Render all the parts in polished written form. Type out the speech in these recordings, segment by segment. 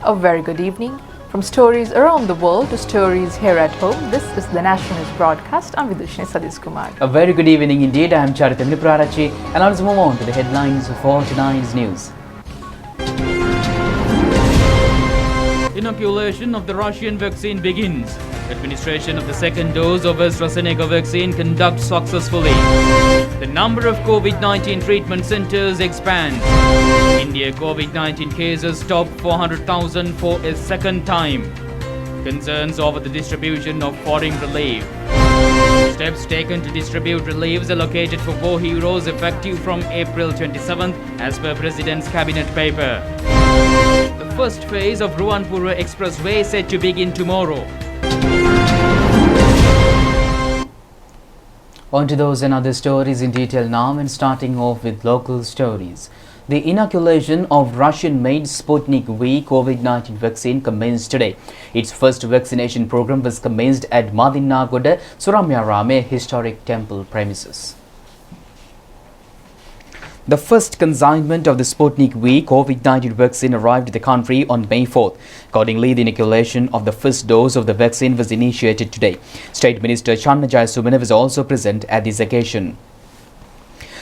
A very good evening. From stories around the world to stories here at home, this is the National News Broadcast. I'm Vidushni Sadish Kumar. A very good evening indeed. I am Charitamani Prarachi, and now let's move on to the headlines for tonight's news. Inoculation of the Russian vaccine begins. Administration of the second dose of AstraZeneca vaccine conducts successfully. The number of COVID-19 treatment centers expands. India COVID-19 cases top 400,000 for a second time. Concerns over the distribution of foreign relief. Steps taken to distribute reliefs allocated for war heroes effective from April 27th as per President's Cabinet paper. The first phase of Rangpur Expressway set to begin tomorrow. On to those and other stories in detail now, and starting off with local stories. The inoculation of Russian-made Sputnik V COVID-19 vaccine commenced today. Its first vaccination program was commenced at Madinnagoda Suramyarame historic temple premises. The first consignment of the Sputnik V COVID-19 vaccine arrived in the country on May 4th. Accordingly, the inoculation of the first dose of the vaccine was initiated today. State Minister ChannelEye Rupavahini was also present at this occasion.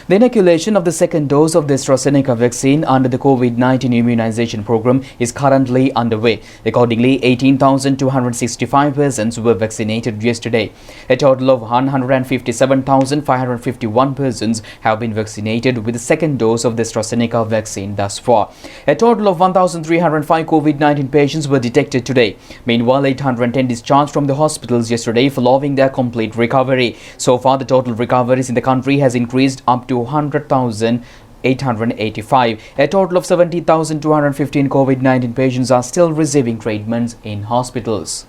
The inoculation of the second dose of the AstraZeneca vaccine under the COVID-19 immunization program is currently underway. Accordingly, 18,265 persons were vaccinated yesterday. A total of 157,551 persons have been vaccinated with the second dose of the AstraZeneca vaccine thus far. A total of 1,305 COVID-19 patients were detected today. Meanwhile, 810 discharged from the hospitals yesterday following their complete recovery. So far, the total recoveries in the country has increased up to 100,885. A total of 70,215 COVID-19 patients are still receiving treatments in hospitals.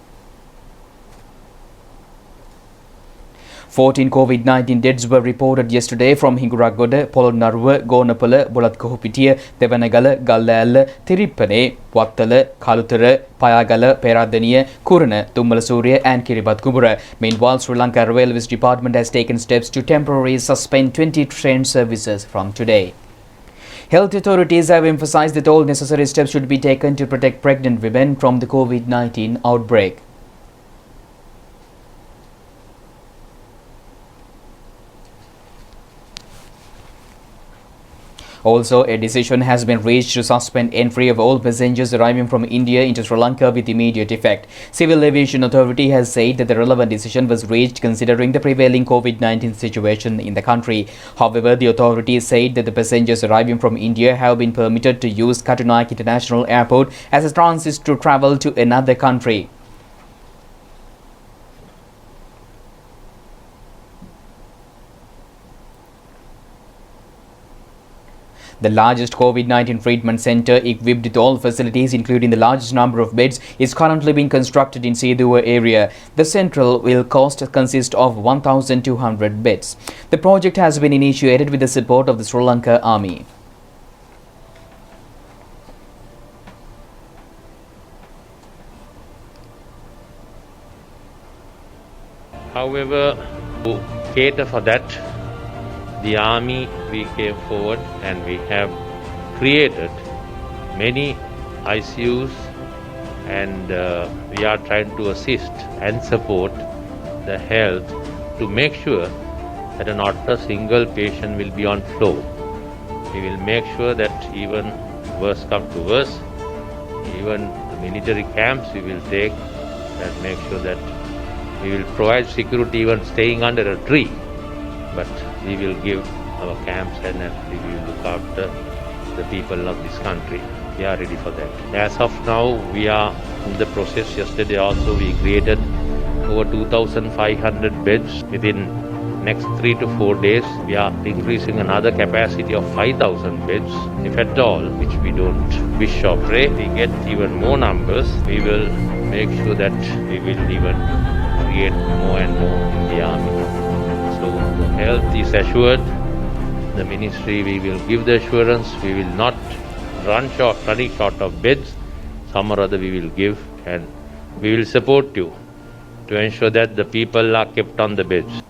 14 COVID-19 deaths were reported yesterday from Hinguragoda, Polonnaruwa, Gonapala, Bolathkohupitiya, Devanagala, Gallala, Tiripane, Wattala, Kalutara, Payagala, Peradaniya, Kurana, Tummalasuriya and Kiribathkumura. Meanwhile, Sri Lanka Railways Department has taken steps to temporarily suspend 20 train services from today. Health authorities have emphasized that all necessary steps should be taken to protect pregnant women from the COVID-19 outbreak. Also, a decision has been reached to suspend entry of all passengers arriving from India into Sri Lanka with immediate effect. Civil Aviation Authority has said that the relevant decision was reached considering the prevailing COVID-19 situation in the country. However, the authority said that the passengers arriving from India have been permitted to use Katunaik International Airport as a transit to travel to another country. The largest COVID-19 treatment center, equipped with all facilities including the largest number of beds, is currently being constructed in Seduwa area. The central will consist of 1,200 beds. The project has been initiated with the support of the Sri Lanka Army. However, to cater for that, the army, we came forward and we have created many ICUs, and we are trying to assist and support the health to make sure that not a single patient will be on floor. We will make sure that even worse come to worse, even the military camps we will take and make sure that we will provide security even staying under a tree. But we will give our camps and we will look after the people of this country. We are ready for that. As of now, we are in the process. Yesterday also we created over 2,500 beds. Within next 3 to 4 days, we are increasing another capacity of 5,000 beds. If at all, which we don't wish or pray, we get even more numbers, we will make sure that we will even create more and more in the army. So the health is assured. The ministry, we will give the assurance. We will not running short of beds. Some or other we will give, and we will support you to ensure that the people are kept on the beds.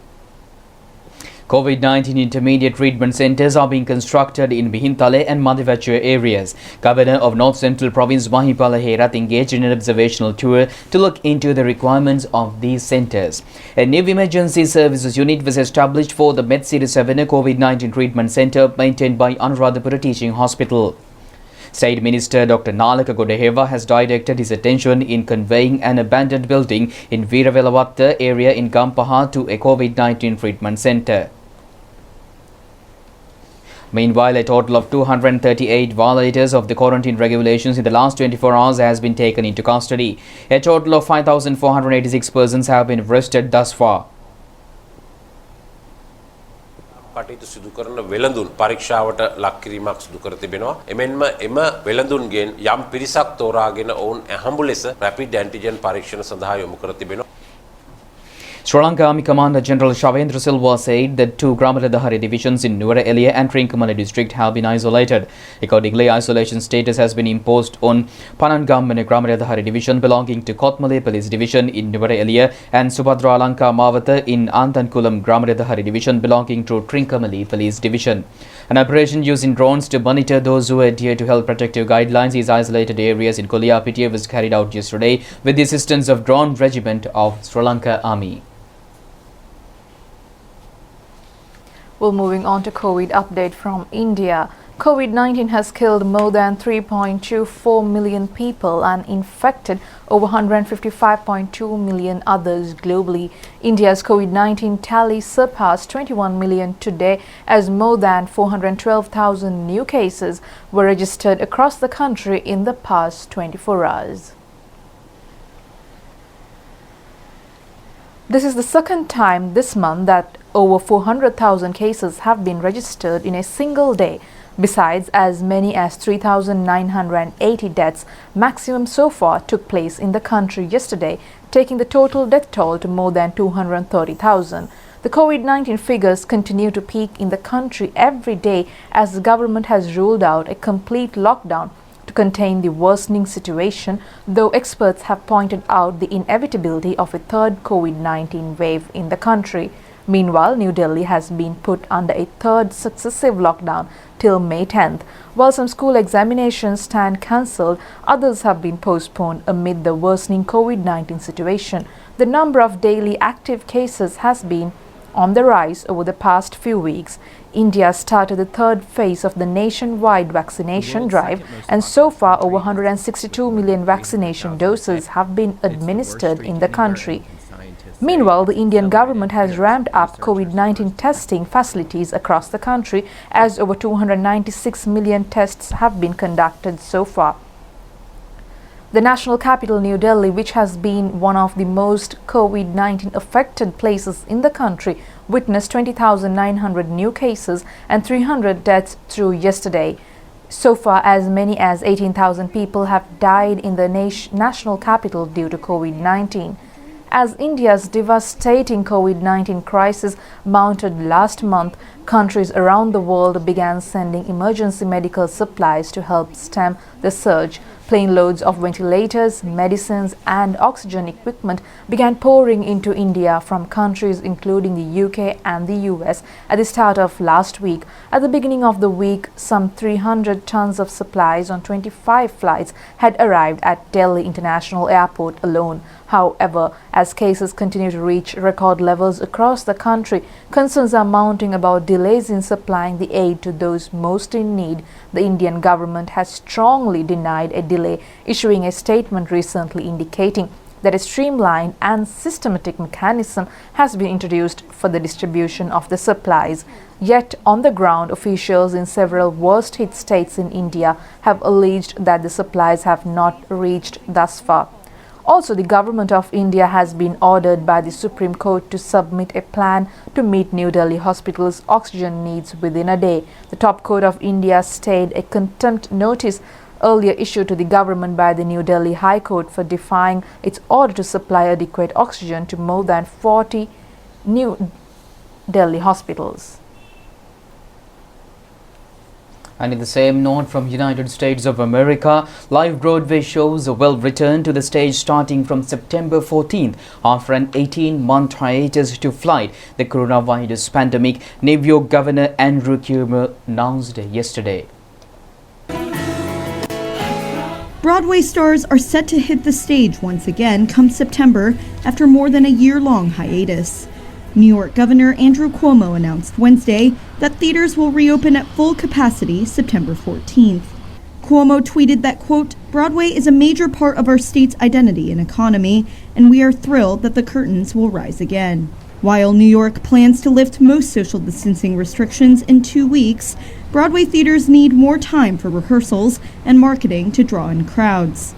COVID-19 intermediate treatment centres are being constructed in Bihintale and Madivachur areas. Governor of North Central Province Mahipala Herath engaged in an observational tour to look into the requirements of these centres. A new emergency services unit was established for the Medcity 7 COVID-19 treatment centre maintained by Anuradhapura Teaching Hospital. State Minister Dr. Nalaka Godeheva has directed his attention in conveying an abandoned building in Veeravelawatta area in Gampaha to a COVID-19 treatment centre. Meanwhile, a total of 238 violators of the quarantine regulations in the last 24 hours has been taken into custody. A total of 5,486 persons have been arrested thus far. කටයුතු සිදු කරන වෙළඳුන් පරීක්ෂාවට ලක් කිරීමක් සිදු කර තිබෙනවා. එමෙන්ම එම වෙළඳුන්ගෙන් යම් පිරිසක් තෝරාගෙන ඔවුන් ඇහඹු ලෙස රැපිඩ් ඇන්ටිජන් පරීක්ෂණ සඳහා යොමු කර තිබෙනවා. Sri Lanka Army Commander General Shavendra Silva said that two Gramadahari divisions in Nuwara Eliya and Trincomalee district have been isolated. Accordingly, isolation status has been imposed on Panangammane Gramadahari division belonging to Kotmale Police Division in Nuwara Eliya and Subhadra Lanka Mawata in Antankulam Gramadahari division belonging to Trincomalee Police Division. An operation using drones to monitor those who adhere to health protective guidelines in isolated areas in Koliyapitiya was carried out yesterday with the assistance of drone regiment of Sri Lanka Army. Well, moving on to COVID update from India. COVID-19 has killed more than 3.24 million people and infected over 155.2 million others globally. India's COVID-19 tally surpassed 21 million today as more than 412,000 new cases were registered across the country in the past 24 hours. This is the second time this month that over 400,000 cases have been registered in a single day. Besides, as many as 3,980 deaths, maximum so far, took place in the country yesterday, taking the total death toll to more than 230,000. The COVID-19 figures continue to peak in the country every day as the government has ruled out a complete lockdown to contain the worsening situation, though experts have pointed out the inevitability of a third COVID-19 wave in the country. Meanwhile, New Delhi has been put under a third successive lockdown till May 10th. While some school examinations stand cancelled, others have been postponed amid the worsening COVID-19 situation. The number of daily active cases has been on the rise over the past few weeks. India started the third phase of the nationwide vaccination drive, and so far over 162 million vaccination doses have been administered in the country. Meanwhile, the Indian government has ramped up COVID-19 testing facilities across the country as over 296 million tests have been conducted so far. The national capital, New Delhi, which has been one of the most COVID-19 affected places in the country, witnessed 20,900 new cases and 300 deaths through yesterday. So far, as many as 18,000 people have died in the national capital due to COVID-19. As India's devastating COVID-19 crisis mounted last month, countries around the world began sending emergency medical supplies to help stem the surge. Plane loads of ventilators, medicines and oxygen equipment began pouring into India from countries including the UK and the US at the start of last week. At the beginning of the week, some 300 tons of supplies on 25 flights had arrived at Delhi International Airport alone. However, as cases continue to reach record levels across the country, concerns are mounting about delays in supplying the aid to those most in need. The Indian government has strongly denied a delay, issuing a statement recently indicating that a streamlined and systematic mechanism has been introduced for the distribution of the supplies. Yet, on the ground, officials in several worst-hit states in India have alleged that the supplies have not reached thus far. Also, the government of India has been ordered by the Supreme Court to submit a plan to meet New Delhi hospitals' oxygen needs within a day. The top court of India stayed a contempt notice earlier issued to the government by the New Delhi High Court for defying its order to supply adequate oxygen to more than 40 New Delhi hospitals. And in the same note from United States of America, live Broadway shows will return to the stage starting from September 14th after an 18-month hiatus to fight the coronavirus pandemic, New York Governor Andrew Cuomo announced yesterday. Broadway stars are set to hit the stage once again come September after more than a year-long hiatus. New York Governor Andrew Cuomo announced Wednesday that theaters will reopen at full capacity September 14th. Cuomo tweeted that, quote, "Broadway is a major part of our state's identity and economy, and we are thrilled that the curtains will rise again." While New York plans to lift most social distancing restrictions in 2 weeks, Broadway theaters need more time for rehearsals and marketing to draw in crowds.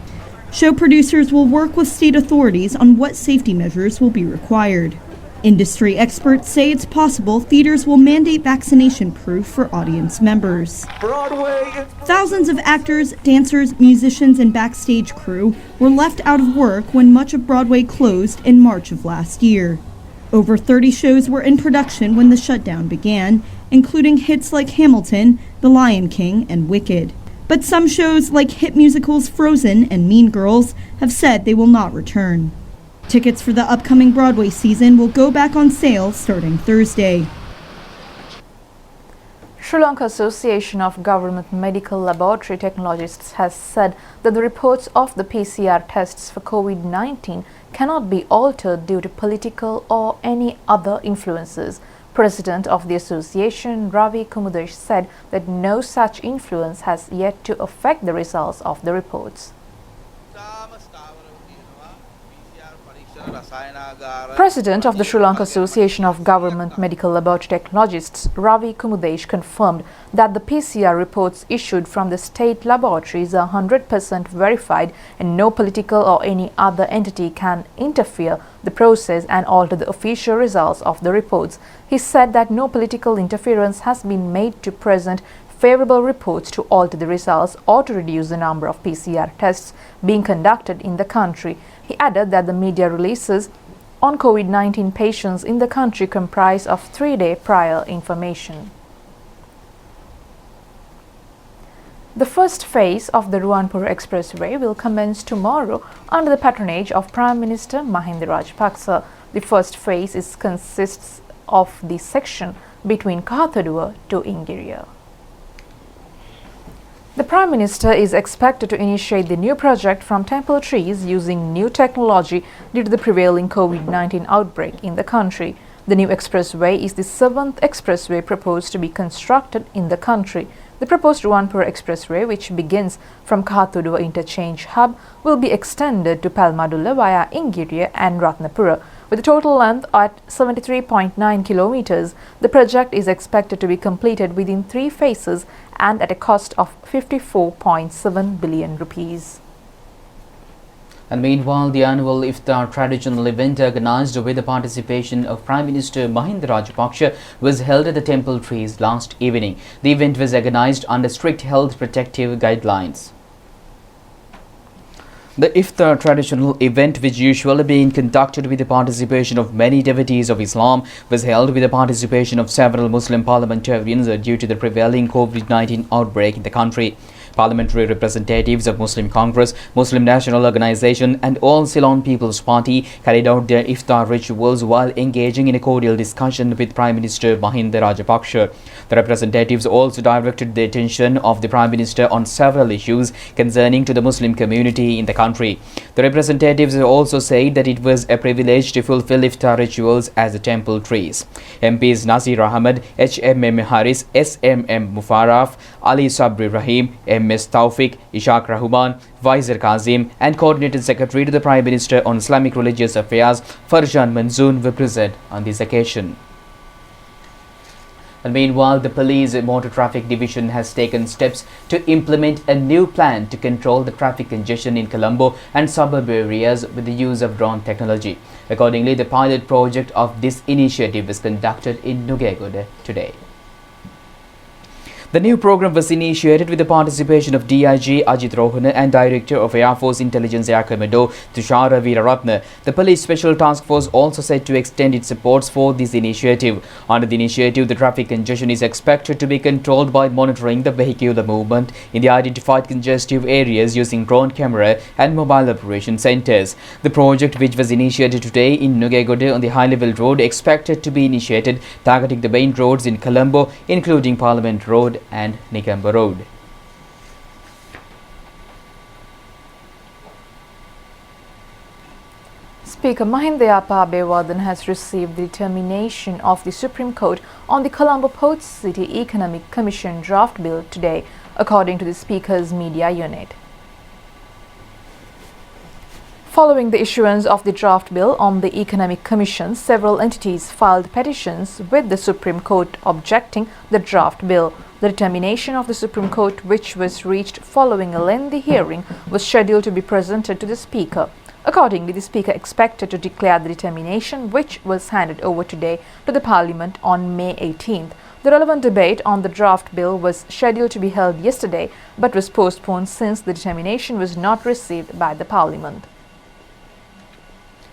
Show producers will work with state authorities on what safety measures will be required. Industry experts say it's possible theaters will mandate vaccination proof for audience members. Thousands of actors, dancers, musicians, and backstage crew were left out of work when much of Broadway closed in March of last year. Over 30 shows were in production when the shutdown began, including hits like Hamilton, The Lion King, and Wicked. But some shows like hit musicals Frozen and Mean Girls have said they will not return. Tickets for the upcoming Broadway season will go back on sale starting Thursday. Sri Lanka Association of Government Medical Laboratory Technologists has said that the reports of the PCR tests for COVID-19 cannot be altered due to political or any other influences. President of the association, Ravi Kumudesh, said that no such influence has yet to affect the results of the reports. President of the Sri Lanka Association of Government Medical Laboratory Technologists, Ravi Kumudesh, confirmed that the PCR reports issued from the state laboratories are 100% verified and no political or any other entity can interfere the process and alter the official results of the reports. He said that no political interference has been made to present favorable reports to alter the results or to reduce the number of PCR tests being conducted in the country. He added that the media releases on COVID-19 patients in the country comprise of 3-day prior information. The first phase of the Rangpur Expressway will commence tomorrow under the patronage of Prime Minister Mahinda Rajapaksa. The first phase consists of the section between Kahathaduwa to Ingiriya. The Prime Minister is expected to initiate the new project from Temple Trees using new technology due to the prevailing COVID-19 outbreak in the country. The new expressway is the 7th expressway proposed to be constructed in the country. The proposed Rangpur Expressway, which begins from Kahathaduwa Interchange Hub, will be extended to Palmadulla via Ingiriya and Ratnapura. With a total length at 73.9 kilometers, the project is expected to be completed within 3 phases and at a cost of 54.7 billion rupees. And meanwhile, the annual Iftar traditional event organized with the participation of Prime Minister Mahinda Rajapaksa was held at the Temple Trees last evening. The event was organized under strict health protective guidelines. The Iftar traditional event, which usually being conducted with the participation of many devotees of Islam, was held with the participation of several Muslim parliamentarians due to the prevailing COVID-19 outbreak in the country. Parliamentary representatives of Muslim Congress, Muslim National Organization and All Ceylon People's Party carried out their Iftar rituals while engaging in a cordial discussion with Prime Minister Mahinda Rajapaksa. The representatives also directed the attention of the Prime Minister on several issues concerning to the Muslim community in the country. The representatives also said that it was a privilege to fulfill Iftar rituals as the Temple Trees. MPs Nasir Ahmed, HMM Haris, SMM Mufarraf, Ali Sabri Rahim, MS Tawfiq, Ishaq Rahman, Vizier Kazim and Coordinated Secretary to the Prime Minister on Islamic Religious Affairs, Farjan Manzoon, were present on this occasion. And meanwhile, the Police Motor Traffic Division has taken steps to implement a new plan to control the traffic congestion in Colombo and suburb areas with the use of drone technology. Accordingly, the pilot project of this initiative was conducted in Nugegode today. The new program was initiated with the participation of DIG Ajit Rohana and Director of Air Force Intelligence Air Commodore Tushara Veeraratne. The Police Special Task Force also said to extend its supports for this initiative. Under the initiative, the traffic congestion is expected to be controlled by monitoring the vehicular movement in the identified congestive areas using drone camera and mobile operation centers. The project, which was initiated today in Nugegode on the high-level road, expected to be initiated targeting the main roads in Colombo, including Parliament Road and Nigambo Road. Speaker Mahinda Abeyewardene has received the determination of the Supreme Court on the Colombo Port City Economic Commission draft bill today, according to the Speaker's media unit. Following the issuance of the draft bill on the Economic Commission, several entities filed petitions with the Supreme Court objecting the draft bill. The determination of the Supreme Court, which was reached following a lengthy hearing, was scheduled to be presented to the Speaker. Accordingly, the Speaker expected to declare the determination, which was handed over today to the Parliament on May 18th. The relevant debate on the draft bill was scheduled to be held yesterday, but was postponed since the determination was not received by the Parliament.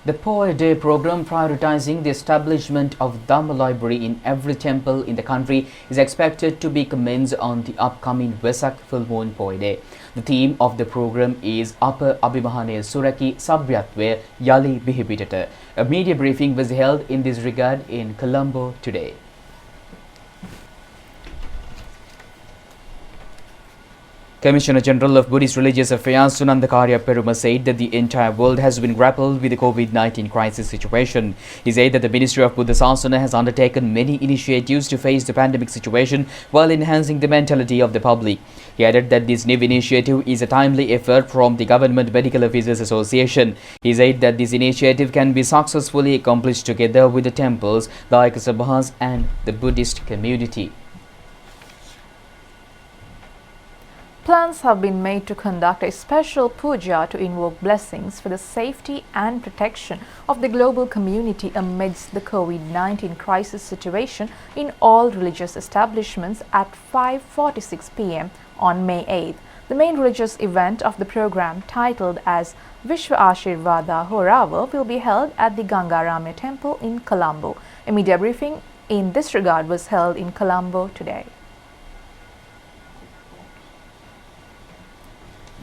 The Poor Day program, prioritizing the establishment of Dhamma library in every temple in the country, is expected to be commenced on the upcoming Vesak full moon Poor Day. The theme of the program is Apa Abhimahane Suraki Sabhyatwe Yali Bihipitata. A media briefing was held in this regard in Colombo today. Commissioner General of Buddhist Religious Affairs Sunandakarya Peruma said that the entire world has been grappled with the COVID-19 crisis situation. He said that the Ministry of Buddha Sasana has undertaken many initiatives to face the pandemic situation while enhancing the mentality of the public. He added that this new initiative is a timely effort from the Government Medical Officers Association. He said that this initiative can be successfully accomplished together with the temples, the Sabhas and the Buddhist community. Plans have been made to conduct a special puja to invoke blessings for the safety and protection of the global community amidst the COVID-19 crisis situation in all religious establishments at 5:46 p.m. on May 8th. The main religious event of the program, titled as Vishwa Ashirvada Horava, will be held at the Gangaramya Temple in Colombo. A media briefing in this regard was held in Colombo today.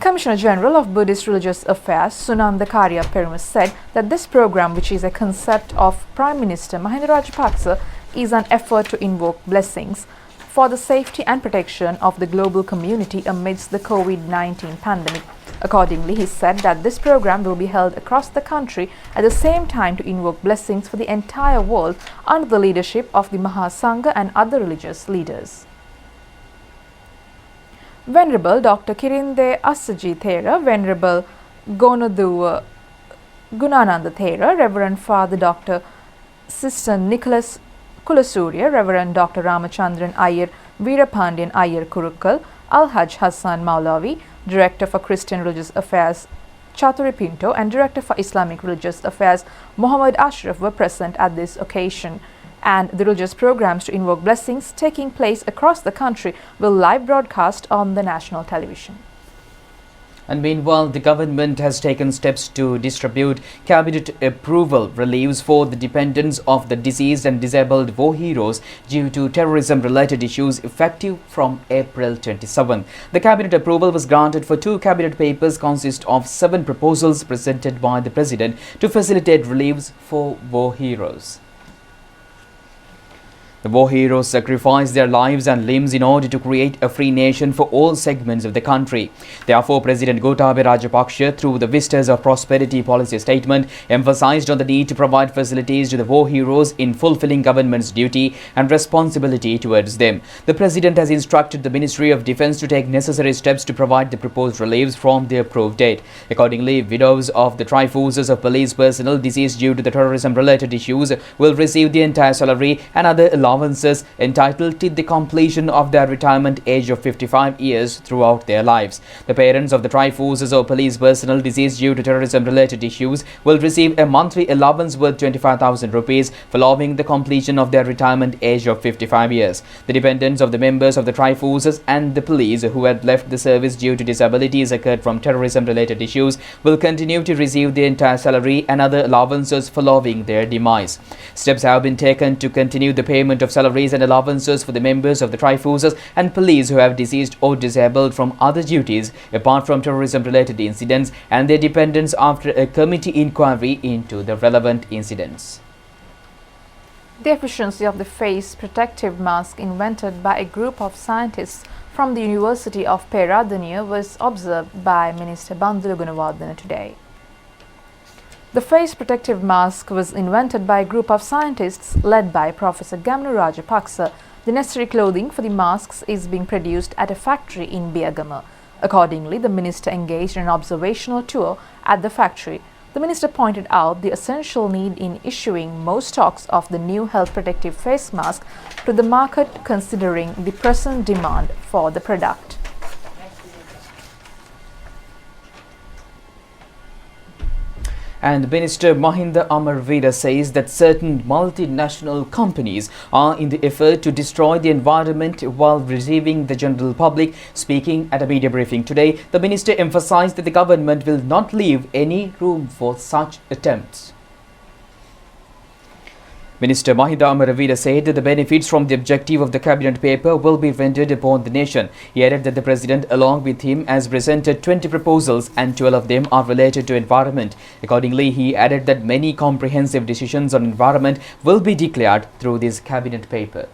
Commissioner General of Buddhist Religious Affairs Sunandakarya Peruma said that this program, which is a concept of Prime Minister Mahinda Rajapaksa, is an effort to invoke blessings for the safety and protection of the global community amidst the COVID-19 pandemic. Accordingly, he said that this program will be held across the country at the same time to invoke blessings for the entire world under the leadership of the Mahasangha and other religious leaders. Venerable Dr. Kirinde Asaji Thera, Venerable Gonoduwa Gunananda Thera, Reverend Father Dr. Sister Nicholas Kulasurya, Reverend Dr. Ramachandran Iyer Veerapandian Iyer Kurukal, Al-Hajj Hassan Maulavi, Director for Christian Religious Affairs Chaturi Pinto and Director for Islamic Religious Affairs Muhammad Ashraf were present at this occasion. And the religious programs to invoke blessings taking place across the country will live broadcast on the national television. And meanwhile, the government has taken steps to distribute cabinet approval reliefs for the dependents of the deceased and disabled war heroes due to terrorism-related issues effective from April 27. The cabinet approval was granted for 2 cabinet papers consist of 7 proposals presented by the President to facilitate reliefs for war heroes. The war heroes sacrificed their lives and limbs in order to create a free nation for all segments of the country. Therefore, President Gotabaya Rajapaksa, through the Vistas of Prosperity policy statement, emphasized on the need to provide facilities to the war heroes in fulfilling government's duty and responsibility towards them. The President has instructed the Ministry of Defence to take necessary steps to provide the proposed reliefs from the approved date. Accordingly, widows of the tri-forces of police personnel deceased due to the terrorism-related issues will receive the entire salary and other allowances allowances entitled till the completion of their retirement age of 55 years throughout their lives. The parents of the tri-forces or police personnel deceased due to terrorism-related issues will receive a monthly allowance worth 25,000 rupees following the completion of their retirement age of 55 years. The dependents of the members of the tri-forces and the police who had left the service due to disabilities occurred from terrorism-related issues will continue to receive the entire salary and other allowances following their demise. Steps have been taken to continue the payment of salaries and allowances for the members of the tri-forces and police who have deceased or disabled from other duties apart from terrorism-related incidents and their dependents after a committee inquiry into the relevant incidents. The efficiency of the face protective mask invented by a group of scientists from the University of Peradeniya was observed by Minister Bandula Gunawardena today. The face protective mask was invented by a group of scientists led by Professor Gamnu Rajapaksa. The necessary clothing for the masks is being produced at a factory in Biagama. Accordingly, the minister engaged in an observational tour at the factory. The minister pointed out the essential need in issuing more stocks of the new health protective face mask to the market considering the present demand for the product. And Minister Mahinda Amarveera says that certain multinational companies are in the effort to destroy the environment while receiving the general public. Speaking at a media briefing today, the minister emphasized that the government will not leave any room for such attempts. Minister Mahinda Amarveera said that the benefits from the objective of the cabinet paper will be rendered upon the nation. He added that the president along with him has presented 20 proposals and 12 of them are related to environment. Accordingly, he added that many comprehensive decisions on environment will be declared through this cabinet paper.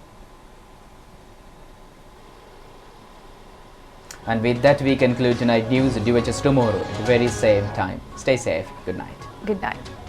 And with that, we conclude tonight's news. Do it just tomorrow at the very same time. Stay safe. Good night. Good night.